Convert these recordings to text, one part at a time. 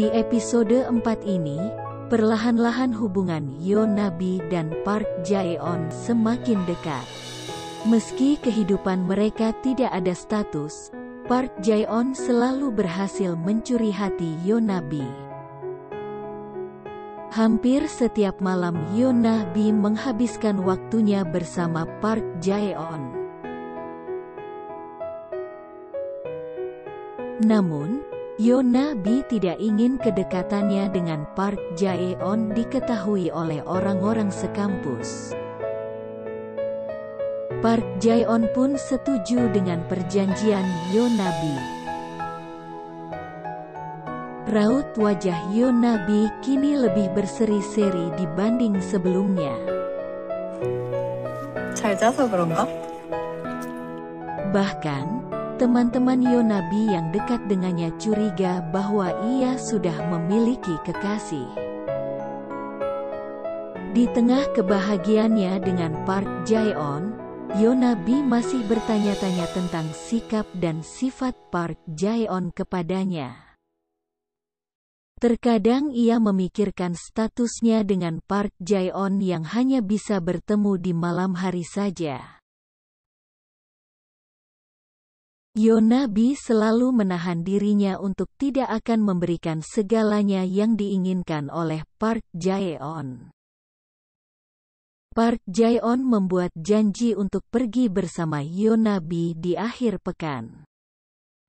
Di episode 4 ini, perlahan-lahan hubungan Yoon Nabi dan Park Jae-on semakin dekat. Meski kehidupan mereka tidak ada status, Park Jae-on selalu berhasil mencuri hati Yoon Nabi. Hampir setiap malam Yoon Nabi menghabiskan waktunya bersama Park Jae-on. Namun, Yoon Nabi tidak ingin kedekatannya dengan Park Jae-on diketahui oleh orang-orang sekampus. Park Jae-on pun setuju dengan perjanjian Yoon Nabi. Raut wajah Yoon Nabi kini lebih berseri-seri dibanding sebelumnya. 잘 자서 그런가? Bahkan, teman-teman Yoon Nabi yang dekat dengannya curiga bahwa ia sudah memiliki kekasih. Di tengah kebahagiaannya dengan Park Jae-on, Yoon Nabi masih bertanya-tanya tentang sikap dan sifat Park Jae-on kepadanya. Terkadang ia memikirkan statusnya dengan Park Jae-on yang hanya bisa bertemu di malam hari saja. Yoon Nabi selalu menahan dirinya untuk tidak akan memberikan segalanya yang diinginkan oleh Park Jae-on. Park Jae-on membuat janji untuk pergi bersama Yoon Nabi di akhir pekan.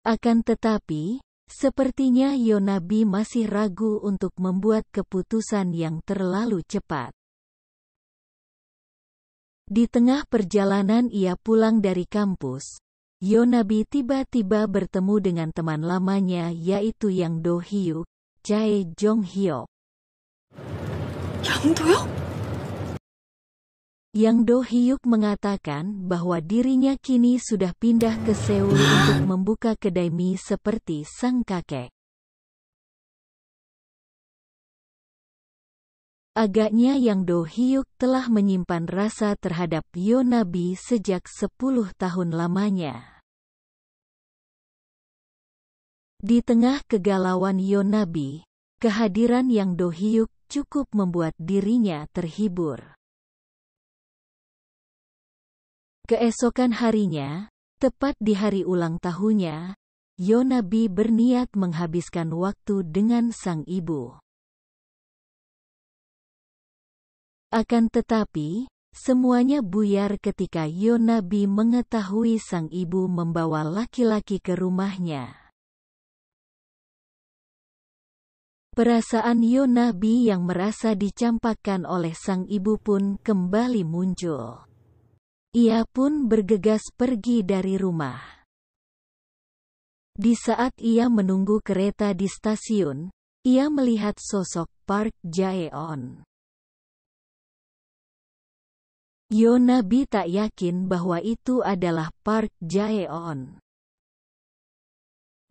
Akan tetapi, sepertinya Yoon Nabi masih ragu untuk membuat keputusan yang terlalu cepat. Di tengah perjalanan ia pulang dari kampus, Yoon Nabi tiba-tiba bertemu dengan teman lamanya yaitu Yang Do Hyuk, Chae Jong Hyuk. 양도요? Yang Do Hyuk mengatakan bahwa dirinya kini sudah pindah ke Seoul untuk membuka kedai mie seperti sang kakek. Agaknya Yang Do Hyuk telah menyimpan rasa terhadap Yoon Nabi sejak 10 tahun lamanya. Di tengah kegalauan Yoon Nabi, kehadiran Yang Do Hyuk cukup membuat dirinya terhibur. Keesokan harinya, tepat di hari ulang tahunnya, Yoon Nabi berniat menghabiskan waktu dengan sang ibu. Akan tetapi, semuanya buyar ketika Yoon Nabi mengetahui sang ibu membawa laki-laki ke rumahnya. Perasaan Yoon Nabi yang merasa dicampakkan oleh sang ibu pun kembali muncul. Ia pun bergegas pergi dari rumah. Di saat ia menunggu kereta di stasiun, ia melihat sosok Park Jae-on. Yoon Nabi tak yakin bahwa itu adalah Park Jae-on.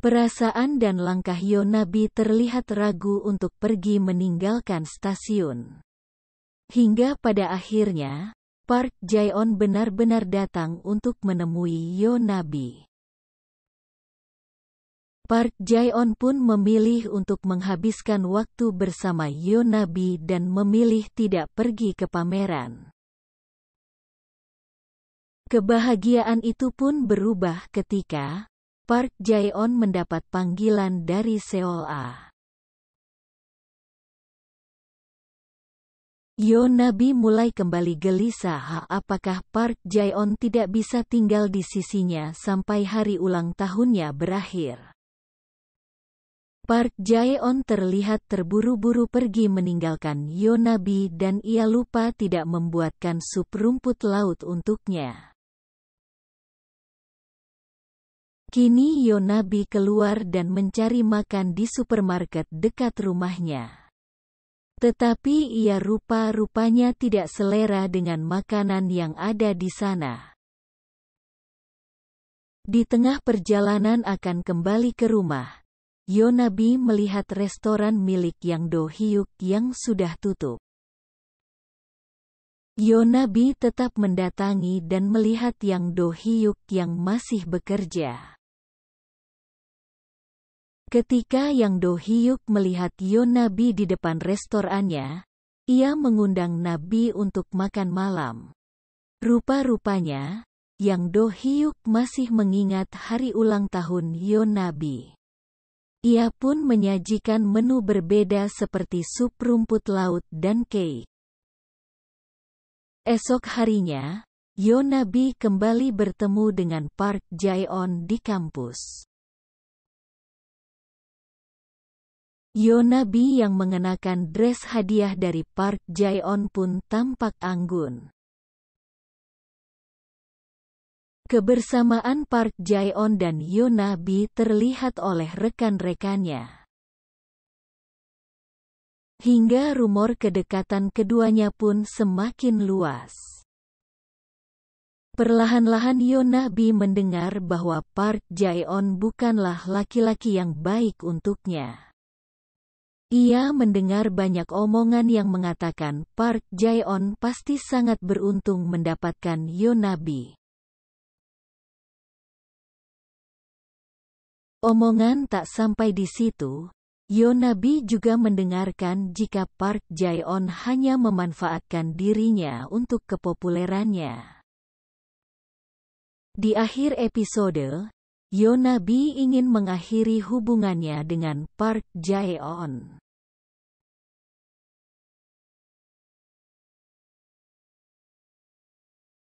Perasaan dan langkah Yoon Nabi terlihat ragu untuk pergi meninggalkan stasiun. Hingga pada akhirnya, Park Jae-on benar-benar datang untuk menemui Yoon Nabi. Park Jae-on pun memilih untuk menghabiskan waktu bersama Yoon Nabi dan memilih tidak pergi ke pameran. Kebahagiaan itu pun berubah ketika Park Jae-on mendapat panggilan dari Seoul A. Yoon Nabi mulai kembali gelisah apakah Park Jae-on tidak bisa tinggal di sisinya sampai hari ulang tahunnya berakhir. Park Jae-on terlihat terburu-buru pergi meninggalkan Yoon Nabi dan ia lupa tidak membuatkan sup rumput laut untuknya. Kini Yoon Nabi keluar dan mencari makan di supermarket dekat rumahnya. Tetapi ia rupa-rupanya tidak selera dengan makanan yang ada di sana. Di tengah perjalanan akan kembali ke rumah, Yoon Nabi melihat restoran milik Yang Do Hyuk yang sudah tutup. Yoon Nabi tetap mendatangi dan melihat Yang Do Hyuk yang masih bekerja. Ketika Yang Do Hyuk melihat Yeon Nabi di depan restorannya, ia mengundang Nabi untuk makan malam. Rupa-rupanya, Yang Do Hyuk masih mengingat hari ulang tahun Yeon Nabi. Ia pun menyajikan menu berbeda seperti sup rumput laut dan cake. Esok harinya, Yeon Nabi kembali bertemu dengan Park Jae-on di kampus. Yeon Nabi yang mengenakan dress hadiah dari Park Jae-on pun tampak anggun. Kebersamaan Park Jae-on dan Yeon Nabi terlihat oleh rekan-rekannya. Hingga rumor kedekatan keduanya pun semakin luas. Perlahan-lahan Yeon Nabi mendengar bahwa Park Jae-on bukanlah laki-laki yang baik untuknya. Ia mendengar banyak omongan yang mengatakan Park Jae-on pasti sangat beruntung mendapatkan Yeon Nabi. Omongan tak sampai di situ, Yeon Nabi juga mendengarkan jika Park Jae-on hanya memanfaatkan dirinya untuk kepopulerannya. Di akhir episode, Yeon Nabi ingin mengakhiri hubungannya dengan Park Jae-on.